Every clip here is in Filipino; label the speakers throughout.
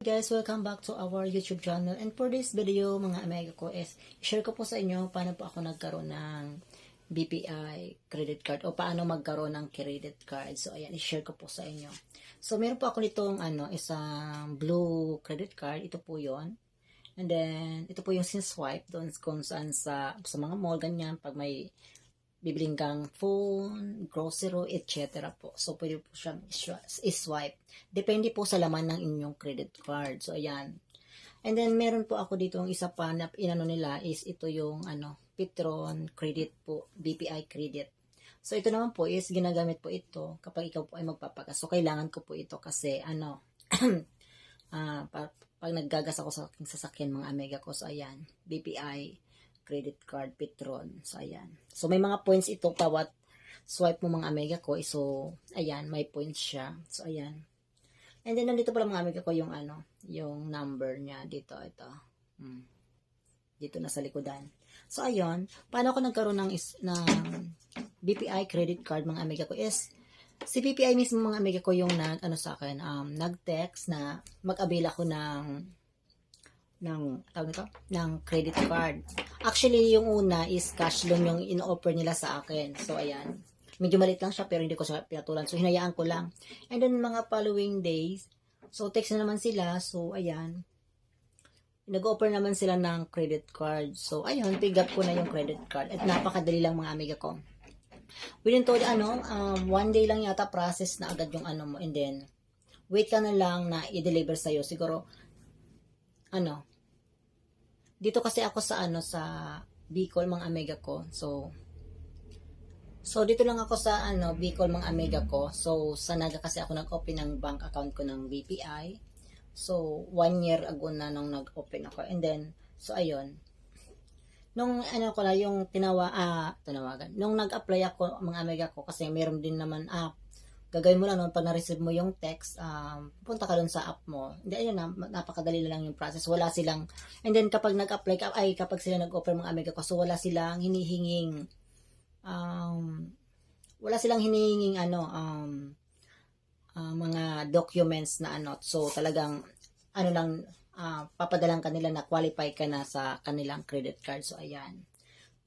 Speaker 1: guys, welcome back to our YouTube channel. And for this video, mga amiga ko, is share ko po sa inyo paano po ako nagkaroon ng BPI credit card o paano magkaroon ng credit card. So ayan, i-share ko po sa inyo. So meron po ako nitong isang blue credit card. Ito po 'yon. And then ito po yung sin-swipe doon kung saan sa mga mall ganyan pag may bibiling kang phone, grocery, etc. po. So, pwede po siyang i-swipe. Depende po sa laman ng inyong credit card. So, ayan. And then, meron po ako dito yung isa pa na inano nila is ito yung Petron credit po, BPI credit. So, ito naman po is ginagamit po ito kapag ikaw po ay magpapagas. So, kailangan ko po ito kasi pag naggagas ako sa aking sasakyan mga amiga ko. So, ayan. BPI credit card, Petron. So, ayan. So, may mga points ito bawat swipe mo mga amiga ko. So, ayan, may points siya. So, ayan. And then, nandito pala mga amiga ko yung yung number niya dito. Ito. Dito na sa likodan. So, ayun. Paano ako nagkaroon ng BPI credit card mga amiga ko is si BPI mismo mga amiga ko yung sa akin, nag-text na mag-avail ako ng credit card. Actually, yung una is cash loan yung in-offer nila sa akin. So, ayan. Medyo maliit lang siya pero hindi ko siya pinatulan. So, hinayaan ko lang. And then, mga following days, so, text na naman sila. So, ayan. Nag-offer naman sila ng credit card. So, ayun, pick up ko na yung credit card. At napakadali lang mga amiga ko. Within one day lang yata process na agad yung mo. And then, wait ka na lang na i-deliver sa'yo. Siguro, dito kasi ako sa Bicol mga amiga ko. So dito lang ako sa Bicol mga amiga ko. So sa Naga kasi ako nag-open ng bank account ko ng BPI. So 1 year ago na nung nag-open ako. And then so ayun. Nung ko na yung tinawagan. Nung nag-apply ako mga amiga ko kasi meron din naman gagawin mo lang pag na-receive mo yung text, punta ka dun sa app mo. Hindi, ayun napakadali lang yung process. Wala silang, and then kapag nag-apply ka, kapag sila nag-offer mga amiga ko, so wala silang hinihinging, mga documents na so talagang, papadalang kanila na qualify ka na sa kanilang credit card. So, ayan.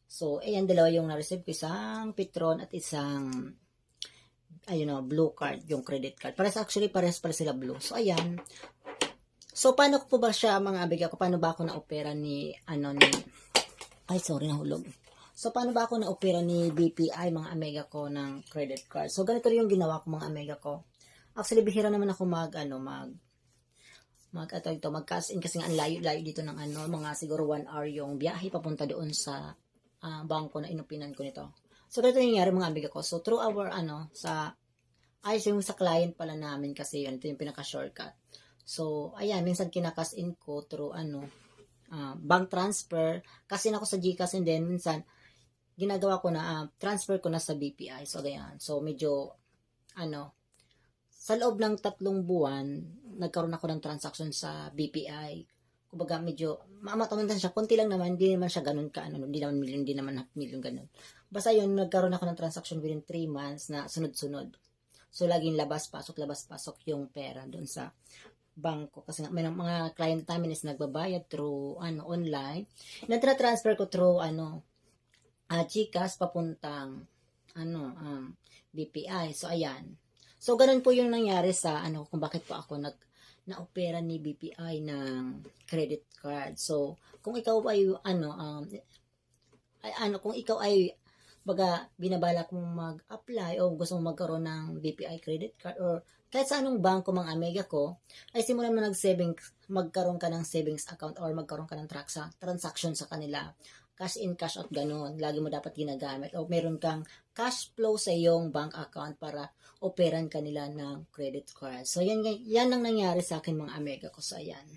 Speaker 1: So, ayan, dalawa yung na-receive ko, isang Petron at isang blue card, yung credit card. Parehas pala sila blue. So, ayan. So, paano ko po ba siya, mga amiga ko, paano ba ako na-opera nahulog. So, paano ba ako na-opera ni BPI, mga amiga ko, ng credit card? So, ganito rin yung ginawa ko, mga amiga ko. Actually, bihira naman ako mag-cash in kasi nga ang layo-layo dito ng mga siguro 1 hour yung biyahe papunta doon sa bangko na inupinan ko nito. So, ganito yung nangyari mga amiga ko. So, through our, yung sa client pala namin kasi yun, ito yung pinaka-shortcut. So, ayan, minsan kinakas in ko through, bank transfer. Kasi na ako sa GCash and then, minsan, ginagawa ko na, transfer ko na sa BPI. So, ganyan. So, medyo, sa loob ng 3 buwan, nagkaroon ako ng transaction sa BPI. Kumbaga, medyo, mamatamantan siya, konti lang naman, hindi naman siya ganun ka, hindi naman million, hindi naman half million, ganun. Basta yun, nagkaroon ako ng transaction within 3 months na sunod-sunod. So, laging labas-pasok yung pera doon sa bangko. Kasi may mga client namin is nagbabayad through, online. Natra-transfer ko through, GCash papuntang, BPI. So, ayan. So, ganun po yung nangyari sa, kung bakit po ako na-opera ni BPI ng credit card. So, kung ikaw ay, kung ikaw ay, binabalak mong mag-apply o gusto mong magkaroon ng BPI credit card or kahit sa anong bangko mga amiga ko, ay simulan mo magkaroon ka ng savings account or magkaroon ka ng transaction sa kanila. Cash in, cash out, ganun. Lagi mo dapat ginagamit. O meron kang cash flow sa iyong bank account para operan kanila ng credit card. So, yan ang nangyari sa akin mga amiga ko. So, ayan.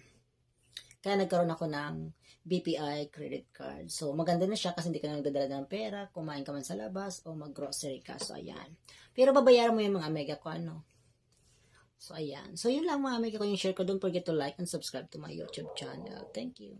Speaker 1: Kaya nagkaroon ako ng BPI credit card. So, maganda na siya kasi hindi ka na nagdadala ng pera, kumain ka man sa labas, o mag-grocery ka. So, ayan. Pero babayaran mo yung mga amiga ko, So, ayan. So, yun lang mga amiga ko yung share ko. Don't forget to like and subscribe to my YouTube channel. Thank you.